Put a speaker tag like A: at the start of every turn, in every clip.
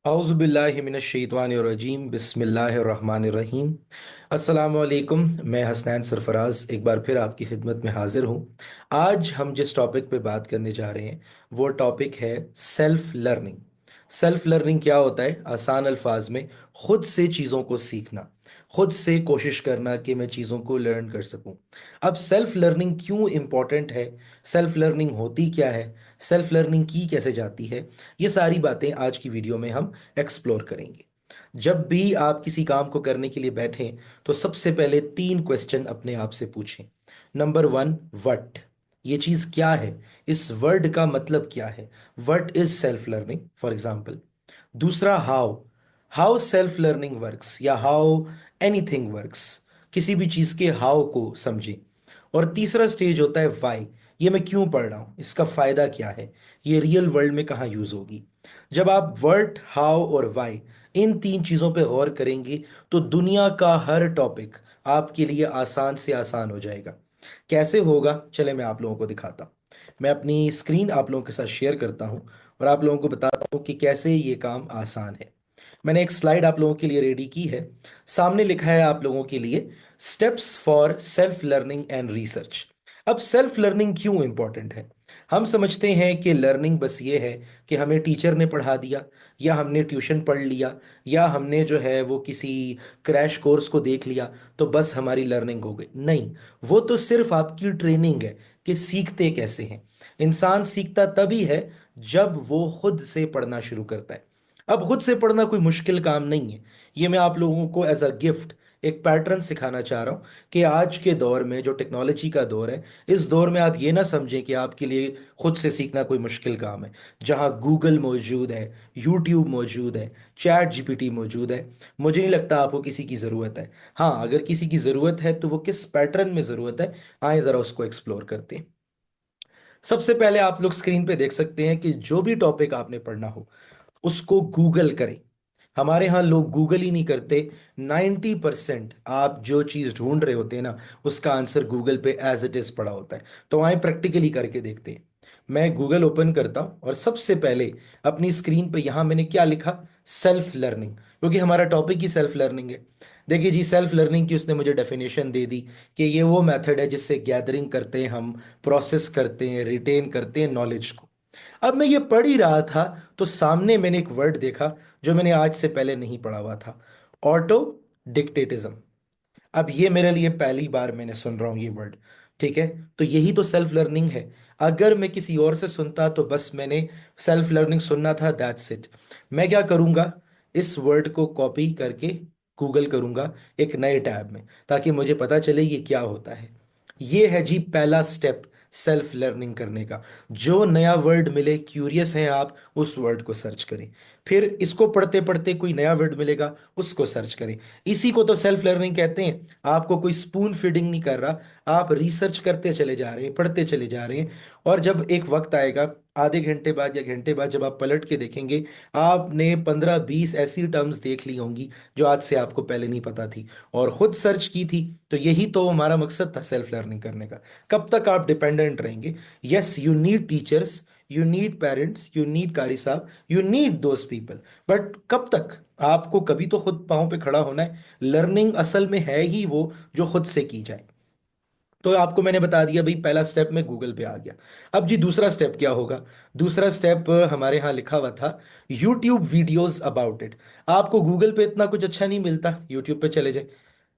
A: औज़ुबिल्लाहिमिनश्शैतानिर्रजीम बिस्मिल्लाहिर्रहमानिर्रहीम। अस्सलाम वालेकुम। मैं हसनैन सरफराज एक बार फिर आपकी खिदमत में हाजिर हूँ। आज हम जिस टॉपिक पे बात करने जा रहे हैं वो टॉपिक है सेल्फ लर्निंग। सेल्फ लर्निंग क्या होता है? आसान अल्फाज में खुद से चीज़ों को सीखना, खुद से कोशिश करना कि मैं चीज़ों को लर्न कर सकूं। अब सेल्फ लर्निंग क्यों इम्पॉर्टेंट है, सेल्फ लर्निंग होती क्या है, सेल्फ लर्निंग की कैसे जाती है, ये सारी बातें आज की वीडियो में हम एक्सप्लोर करेंगे। जब भी आप किसी काम को करने के लिए बैठें तो सबसे पहले तीन क्वेश्चन अपने आप से पूछें। नंबर वन, व्हाट, ये चीज़ क्या है, इस वर्ड का मतलब क्या है, what is self learning for example. दूसरा, how, how self learning works या हाउ एनीथिंग वर्क्स, किसी भी चीज़ के हाउ को समझें। और तीसरा स्टेज होता है वाई, ये मैं क्यों पढ़ रहा हूँ, इसका फायदा क्या है, ये रियल वर्ल्ड में कहाँ यूज होगी। जब आप वर्ड, हाउ और वाई, इन तीन चीजों पे गौर करेंगे तो दुनिया का हर टॉपिक आपके लिए आसान से आसान हो जाएगा। कैसे होगा, चले मैं आप लोगों को दिखाता हूँ। मैं अपनी स्क्रीन आप लोगों के साथ शेयर करता हूँ और आप लोगों को बताता हूँ कि कैसे ये काम आसान है। मैंने एक स्लाइड आप लोगों के लिए रेडी की है। सामने लिखा है आप लोगों के लिए steps for self learning and research. अब सेल्फ लर्निंग क्यों इंपॉर्टेंट है? हम समझते हैं कि लर्निंग बस ये है कि हमें टीचर ने पढ़ा दिया, या हमने ट्यूशन पढ़ लिया, या हमने जो है वो किसी क्रैश कोर्स को देख लिया तो बस हमारी लर्निंग हो गई। नहीं, वो तो सिर्फ आपकी ट्रेनिंग है कि सीखते कैसे हैं। इंसान सीखता तभी है जब वो खुद से पढ़ना शुरू करता है। अब खुद से पढ़ना कोई मुश्किल काम नहीं है। ये मैं आप लोगों को एज अ गिफ्ट एक पैटर्न सिखाना चाह रहा हूँ कि आज के दौर में जो टेक्नोलॉजी का दौर है, इस दौर में आप ये ना समझें कि आपके लिए खुद से सीखना कोई मुश्किल काम है। जहाँ गूगल मौजूद है, यूट्यूब मौजूद है, चैट जीपीटी मौजूद है, मुझे नहीं लगता आपको किसी की ज़रूरत है। हाँ, अगर किसी की ज़रूरत है तो वो किस पैटर्न में ज़रूरत है, आए ज़रा उसको एक्सप्लोर करते हैं। सबसे पहले आप लोग स्क्रीन पे देख सकते हैं कि जो भी टॉपिक आपने पढ़ना हो उसको गूगल करें। हमारे यहाँ लोग गूगल ही नहीं करते। 90% आप जो चीज़ ढूंढ रहे होते हैं ना, उसका आंसर गूगल पे एज इट इज़ पड़ा होता है। तो आए प्रैक्टिकली करके देखते हैं। मैं गूगल ओपन करता हूँ और सबसे पहले अपनी स्क्रीन पे यहाँ मैंने क्या लिखा, सेल्फ लर्निंग, क्योंकि हमारा टॉपिक ही सेल्फ लर्निंग है। देखिए जी, सेल्फ लर्निंग की उसने मुझे डेफिनेशन दे दी कि ये वो मेथड है जिससे गैदरिंग करते हैं हम, प्रोसेस करते हैं, रिटेन करते हैं नॉलेज को। अब मैं ये पढ़ ही रहा था तो सामने मैंने एक वर्ड देखा जो मैंने आज से पहले नहीं पढ़ा हुआ था, ऑटो डिक्टेटिज्म। अब ये मेरे लिए पहली बार मैंने सुन रहा हूं ये वर्ड। ठीक है, तो यही तो सेल्फ लर्निंग है। अगर मैं किसी और से सुनता तो बस मैंने सेल्फ लर्निंग सुनना था, दैट्स इट। मैं क्या करूंगा, इस वर्ड को कॉपी करके गूगल करूंगा एक नए टैब में, ताकि मुझे पता चले ये क्या होता है। ये है जी पहला स्टेप सेल्फ लर्निंग करने का। जो नया वर्ड मिले, क्यूरियस हैं आप, उस वर्ड को सर्च करें। फिर इसको पढ़ते पढ़ते कोई नया वर्ड मिलेगा, उसको सर्च करें। इसी को तो सेल्फ लर्निंग कहते हैं। आपको कोई स्पून फीडिंग नहीं कर रहा, आप रिसर्च करते चले जा रहे हैं, पढ़ते चले जा रहे हैं। और जब एक वक्त आएगा, आधे घंटे बाद या घंटे बाद, जब आप पलट के देखेंगे, आपने 15-20 ऐसी टर्म्स देख ली होंगी जो आज से आपको पहले नहीं पता थी और खुद सर्च की थी। तो यही तो हमारा मकसद था सेल्फ लर्निंग करने का। कब तक आप डिपेंडेंट रहेंगे? Yes, you need teachers, you need parents, you need कारी साहब, you need those people, but कब तक? आपको कभी तो खुद पाँव पे खड़ा होना है। लर्निंग असल में है ही वो जो खुद से की जाए। तो आपको मैंने बता दिया भाई, पहला स्टेप में गूगल पे आ गया। अब जी दूसरा स्टेप क्या होगा? दूसरा स्टेप हमारे यहाँ लिखा हुआ था यूट्यूब वीडियोस अबाउट इट। आपको गूगल पे इतना कुछ अच्छा नहीं मिलता, यूट्यूब पे चले जाए,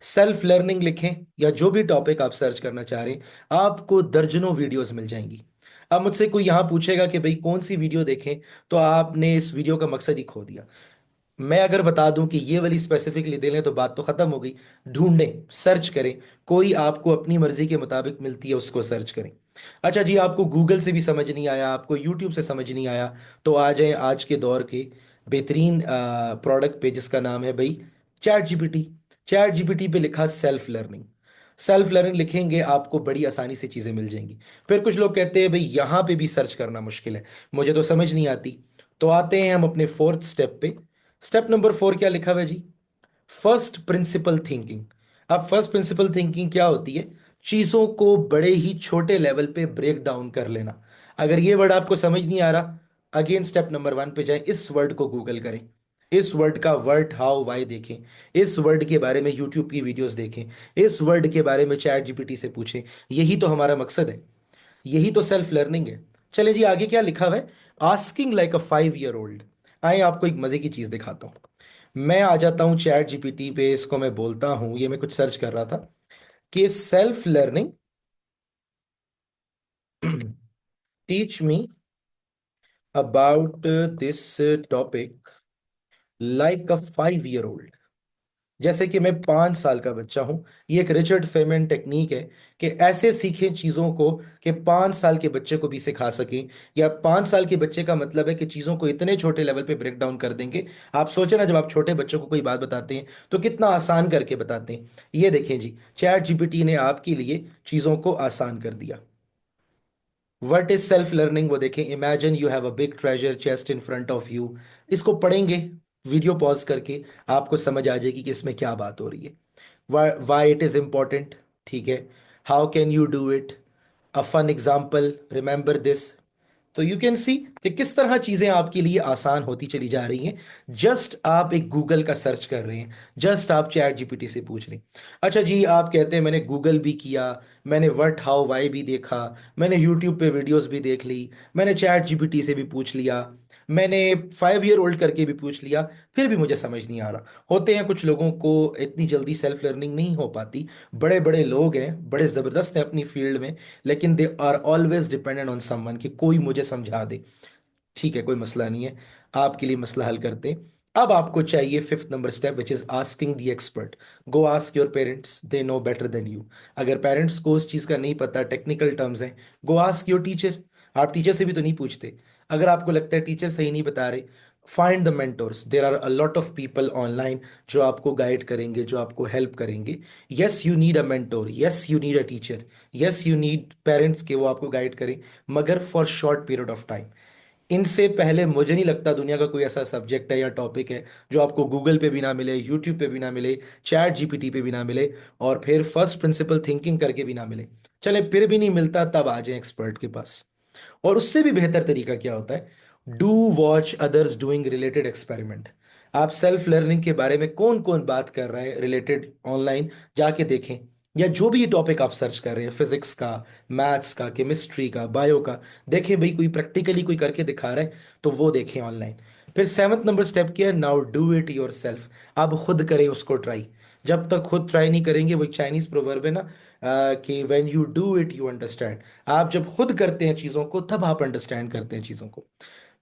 A: सेल्फ लर्निंग लिखें या जो भी टॉपिक आप सर्च करना चाह रहे हैं, आपको दर्जनों वीडियोस मिल जाएंगी। अब मुझसे कोई यहाँ पूछेगा कि भाई कौन सी वीडियो देखें, तो आपने इस वीडियो का मकसद ही खो दिया। मैं अगर बता दूं कि ये वाली स्पेसिफिकली दे लें तो बात तो खत्म हो गई। ढूंढें, सर्च करें, कोई आपको अपनी मर्जी के मुताबिक मिलती है उसको सर्च करें। अच्छा जी, आपको गूगल से भी समझ नहीं आया, आपको यूट्यूब से समझ नहीं आया, तो आ जाएं आज के दौर के बेहतरीन प्रोडक्ट पे जिसका नाम है भाई चैट जीपीटी। चैट जीपीटी पे लिखा सेल्फ लर्निंग। सेल्फ लर्निंग लिखेंगे, आपको बड़ी आसानी से चीज़ें मिल जाएंगी। फिर कुछ लोग कहते हैं भाई यहाँ पे भी सर्च करना मुश्किल है, मुझे तो समझ नहीं आती। तो आते हैं हम अपने फोर्थ स्टेप पे। स्टेप नंबर 4 क्या लिखा हुआ है जी? First principle thinking. अब फर्स्ट प्रिंसिपल थिंकिंग क्या होती है? चीजों को बड़े ही छोटे लेवल पे ब्रेक डाउन कर लेना। अगर ये वर्ड आपको समझ नहीं आ रहा, अगेन स्टेप नंबर 1 पे जाएं, इस वर्ड को गूगल करें। इस वर्ड का वर्ड हाउ वाई देखें, इस वर्ड के बारे में यूट्यूब की वीडियोस देखें, इस वर्ड के बारे में चैट जीपीटी से पूछें। यही तो हमारा मकसद है, यही तो सेल्फ लर्निंग है। चले जी, आगे क्या लिखा हुआ है? आस्किंग लाइक अ 5 ईयर ओल्ड। आए आपको एक मजे की चीज दिखाता हूँ। मैं आ जाता हूँ चैट जीपीटी पे, इसको मैं बोलता हूँ, ये मैं कुछ सर्च कर रहा था कि self learning teach me about this topic like a 5 year old. जैसे कि मैं 5 साल का बच्चा हूं। ये एक रिचर्ड फेमन टेक्निक है कि ऐसे सीखें चीजों को कि 5 साल के बच्चे को भी सिखा सकें। या 5 साल के बच्चे का मतलब है कि चीजों को इतने छोटे लेवल पे ब्रेक डाउन कर देंगे। आप सोचे ना, जब आप छोटे बच्चों को कोई बात बताते हैं तो कितना आसान करके बताते हैं। ये देखें जी, चैट जीपीटी ने आपके लिए चीजों को आसान कर दिया। व्हाट इज सेल्फ लर्निंग, वो देखें। Imagine you have a big treasure chest in front of you. इसको पढ़ेंगे, वीडियो पॉज करके आपको समझ आ जाएगी कि इसमें क्या बात हो रही है। वाई इट इज इंपॉर्टेंट, ठीक है। How can you do it, a fun example, remember this. तो यू कैन सी कि किस तरह चीजें आपके लिए आसान होती चली जा रही हैं। जस्ट आप एक गूगल का सर्च कर रहे हैं, जस्ट आप चैट जीपीटी से पूछ रहे हैं। अच्छा जी, आप कहते हैं मैंने गूगल भी किया, मैंने व्हाट हाउ वाई भी देखा, मैंने यूट्यूब पे वीडियोस भी देख ली, मैंने चैट जीपीटी से भी पूछ लिया, मैंने 5 ईयर ओल्ड करके भी पूछ लिया, फिर भी मुझे समझ नहीं आ रहा। होते हैं कुछ लोगों को इतनी जल्दी सेल्फ लर्निंग नहीं हो पाती। बड़े बड़े लोग हैं, बड़े ज़बरदस्त हैं अपनी फील्ड में, लेकिन they are always dependent on someone कि कोई मुझे समझा दे। ठीक है, कोई मसला नहीं है, आपके लिए मसला हल करते हैं। अब आपको चाहिए fifth number step, which is asking the expert. Go ask your parents, they know better than you. अगर पेरेंट्स को उस चीज़ का नहीं पता, टेक्निकल टर्म्स हैं, गो आस्क योर टीचर। आप टीचर से भी तो नहीं पूछते। अगर आपको लगता है टीचर सही नहीं बता रहे, find the mentors, there are a lot of people online जो आपको गाइड करेंगे, जो आपको हेल्प करेंगे। Yes you need a mentor, yes you need a teacher, yes you need parents के वो आपको गाइड करें, मगर for short period of time. इनसे पहले मुझे नहीं लगता दुनिया का कोई ऐसा सब्जेक्ट है या टॉपिक है जो आपको गूगल पे भी ना मिले, यूट्यूब पे भी ना मिले, चैट जीपीटी पे भी ना मिले, और फिर फर्स्ट प्रिंसिपल थिंकिंग करके भी ना मिले। चले फिर भी नहीं मिलता, तब आ जाए एक्सपर्ट के पास। और उससे भी बेहतर तरीका क्या होता है? Do watch others doing related experiment. आप सेल्फ लर्निंग के बारे में कौन कौन बात कर रहा है रिलेटेड, ऑनलाइन जाके देखें। या जो भी ये टॉपिक आप सर्च कर रहे हैं, फिजिक्स का, मैथ्स का, केमिस्ट्री का, बायो का, देखें भाई कोई प्रैक्टिकली कोई करके दिखा रहा है तो वो देखें ऑनलाइन। फिर सेवंथ नंबर स्टेप क्या है? Now do it your self. आप खुद करें उसको ट्राई। जब तक खुद ट्राई नहीं करेंगे, वो चाइनीज प्रोवर्ब है ना, कि when you do it you understand. आप जब खुद करते हैं चीजों को, तब आप अंडरस्टैंड करते हैं चीजों को।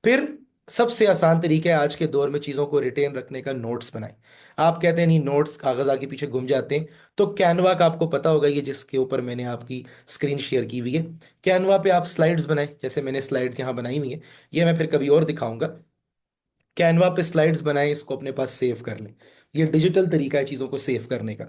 A: फिर सबसे आसान तरीका है आज के दौर में चीजों को रिटेन रखने का, नोट्स बनाएं। आप कहते हैं नहीं, नोट्स कागज आगे पीछे घूम जाते हैं, तो कैनवा का आपको पता होगा, ये जिसके ऊपर मैंने आपकी स्क्रीन शेयर की हुई है। कैनवा पे आप स्लाइड्स बनाएं, जैसे मैंने स्लाइड्स यहाँ बनाई हुई है, ये मैं फिर कभी और दिखाऊंगा। कैनवा पे स्लाइड्स बनाएं, इसको अपने पास सेव कर लें। ये डिजिटल तरीका है चीजों को सेव करने का।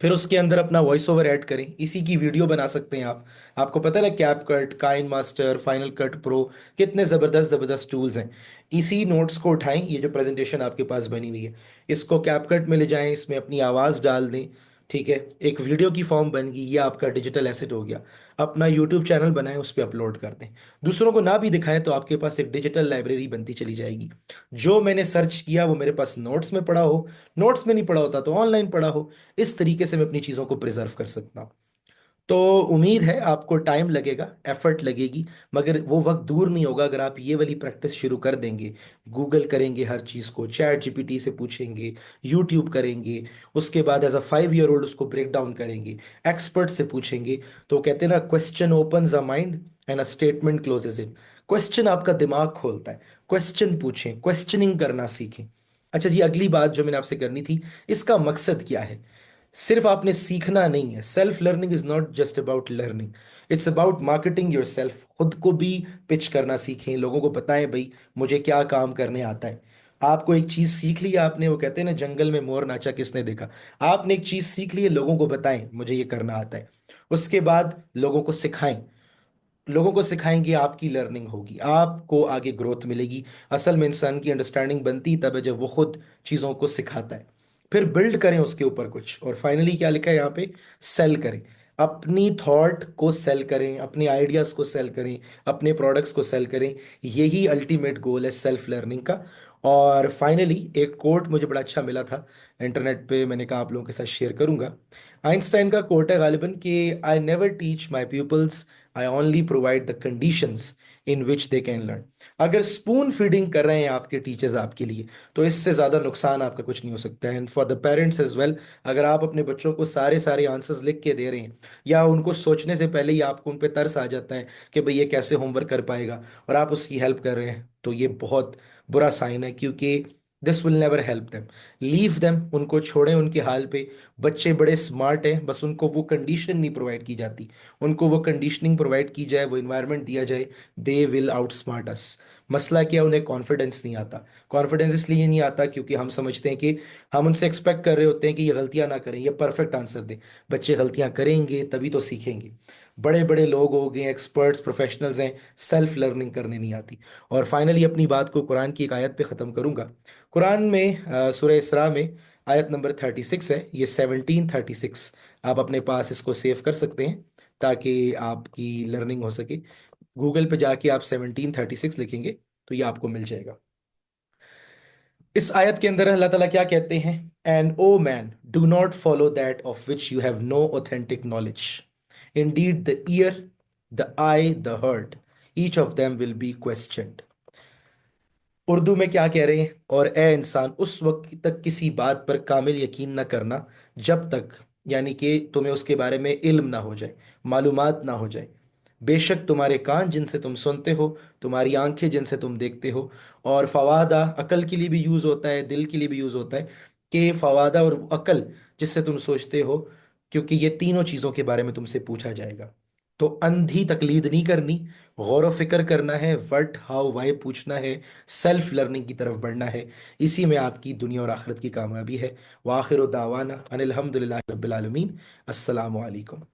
A: फिर उसके अंदर अपना वॉइस ओवर ऐड करें, इसी की वीडियो बना सकते हैं आप। आपको पता है ना, CapCut, KineMaster, Final Cut Pro, कितने ज़बरदस्त ज़बरदस्त टूल्स हैं। इसी नोट्स को उठाएं, ये जो प्रेजेंटेशन आपके पास बनी हुई है, इसको कैप कट में ले जाएं, इसमें अपनी आवाज़ डाल दें। ठीक है, एक वीडियो की फॉर्म बन गई, ये आपका डिजिटल एसेट हो गया। अपना यूट्यूब चैनल बनाएं, उस पर अपलोड कर दें। दूसरों को ना भी दिखाएं तो आपके पास एक डिजिटल लाइब्रेरी बनती चली जाएगी। जो मैंने सर्च किया वो मेरे पास नोट्स में पड़ा हो, नोट्स में नहीं पड़ा होता तो ऑनलाइन पड़ा हो। इस तरीके से मैं अपनी चीज़ों को प्रिजर्व कर सकता हूँ। तो उम्मीद है आपको टाइम लगेगा, एफर्ट लगेगी, मगर वो वक्त दूर नहीं होगा अगर आप ये वाली प्रैक्टिस शुरू कर देंगे। गूगल करेंगे हर चीज़ को, चैट जीपीटी से पूछेंगे, यूट्यूब करेंगे, उसके बाद एज अ 5 ईयर ओल्ड उसको ब्रेक डाउन करेंगे, एक्सपर्ट से पूछेंगे। तो कहते हैं ना, question opens a mind and a statement closes it. Question आपका दिमाग खोलता है। क्वेश्चन पूछें, क्वेश्चनिंग करना सीखें। अच्छा जी, अगली बात जो मैंने आपसे करनी थी, इसका मकसद क्या है? सिर्फ आपने सीखना नहीं है। Self learning is not just about learning, it's about marketing your self. खुद को भी पिच करना सीखें, लोगों को बताएं भाई मुझे क्या काम करने आता है। आपको एक चीज सीख ली आपने, वो कहते हैं ना, जंगल में मोर नाचा किसने देखा। आपने एक चीज सीख ली है, लोगों को बताएं मुझे ये करना आता है। उसके बाद लोगों को सिखाएं। लोगों को सिखाएंगे, आपकी लर्निंग होगी, आपको आगे ग्रोथ मिलेगी। असल में इंसान की अंडरस्टैंडिंग बनती तब है जब वो खुद चीज़ों को सिखाता है। फिर बिल्ड करें उसके ऊपर कुछ, और फाइनली क्या लिखा है यहाँ पे? सेल करें। अपनी थॉट को सेल करें, अपने आइडियाज़ को सेल करें, अपने प्रोडक्ट्स को सेल करें। यही अल्टीमेट गोल है सेल्फ लर्निंग का। और फाइनली एक कोट मुझे बड़ा अच्छा मिला था इंटरनेट पे, मैंने कहा आप लोगों के साथ शेयर करूंगा। आइंस्टाइन का कोट है गालिबन कि I never teach my pupils, I only provide the conditions in which they can learn. अगर स्पून फीडिंग कर रहे हैं आपके टीचर्स आपके लिए, तो इससे ज़्यादा नुकसान आपका कुछ नहीं हो सकता है। And for the parents as well, अगर आप अपने बच्चों को सारे सारे आंसर्स लिख के दे रहे हैं, या उनको सोचने से पहले ही आपको उन पे तरस आ जाता है कि भाई ये कैसे होमवर्क कर पाएगा, और आप उसकी हेल्प कर रहे हैं, तो ये बहुत बुरा साइन है, क्योंकि this will never help them. Leave them, उनको छोड़ें उनके हाल पे। बच्चे बड़े स्मार्ट हैं, बस उनको वो कंडीशन नहीं प्रोवाइड की जाती। उनको वो कंडीशनिंग प्रोवाइड की जाए, वो इन्वायरमेंट दिया जाए, दे विल आउट स्मार्ट अस। मसला क्या, उन्हें कॉन्फिडेंस नहीं आता। कॉन्फिडेंस इसलिए नहीं आता क्योंकि हम समझते हैं कि हम उनसे एक्सपेक्ट कर रहे होते हैं कि ये गलतियां ना करें, ये परफेक्ट आंसर दें। बच्चे गलतियां करेंगे तभी तो सीखेंगे। बड़े बड़े लोग हो गए, एक्सपर्ट्स, प्रोफेशनल्स हैं, सेल्फ लर्निंग करने नहीं आती। और फाइनली अपनी बात को कुरान की एक आयत पे ख़त्म करूंगा। कुरान में सूरह इसरा में आयत नंबर 36 है, ये 1736। आप अपने पास इसको सेव कर सकते हैं ताकि आपकी लर्निंग हो सके। गूगल पे जाके आप 1736 लिखेंगे तो ये आपको मिल जाएगा। इस आयत के अंदर अल्लाह ताला क्या कहते हैं? And o man, do not follow that of which you have no authentic knowledge. Indeed the ear, the eye, the heart, each of them will be questioned. Urdu में क्या कह रहे हैं? और ए इंसान, उस वक्त तक किसी बात पर कामिल यकीन न करना जब तक, यानी कि तुम्हें उसके बारे में इल्म ना हो जाए, मालूमात ना हो जाए। बेशक तुम्हारे कान जिनसे तुम सुनते हो, तुम्हारी आंखें जिनसे तुम देखते हो, और फवादा अकल के लिए भी यूज होता है, दिल के लिए भी यूज होता है, कि फवादा और अकल जिससे तुम सोचते हो, क्योंकि ये तीनों चीजों के बारे में तुमसे पूछा जाएगा। तो अंधी तकलीद नहीं करनी, गौर व फिक्र करना है, व्हाट हाउ वाई पूछना है, सेल्फ लर्निंग की तरफ बढ़ना है। इसी में आपकी दुनिया और आखिरत की कामयाबी है। वाखिर दावाना अनिल हम्दुलिल्लाहि रब्बिल आलमीन। अस्सलामु अलैकुम।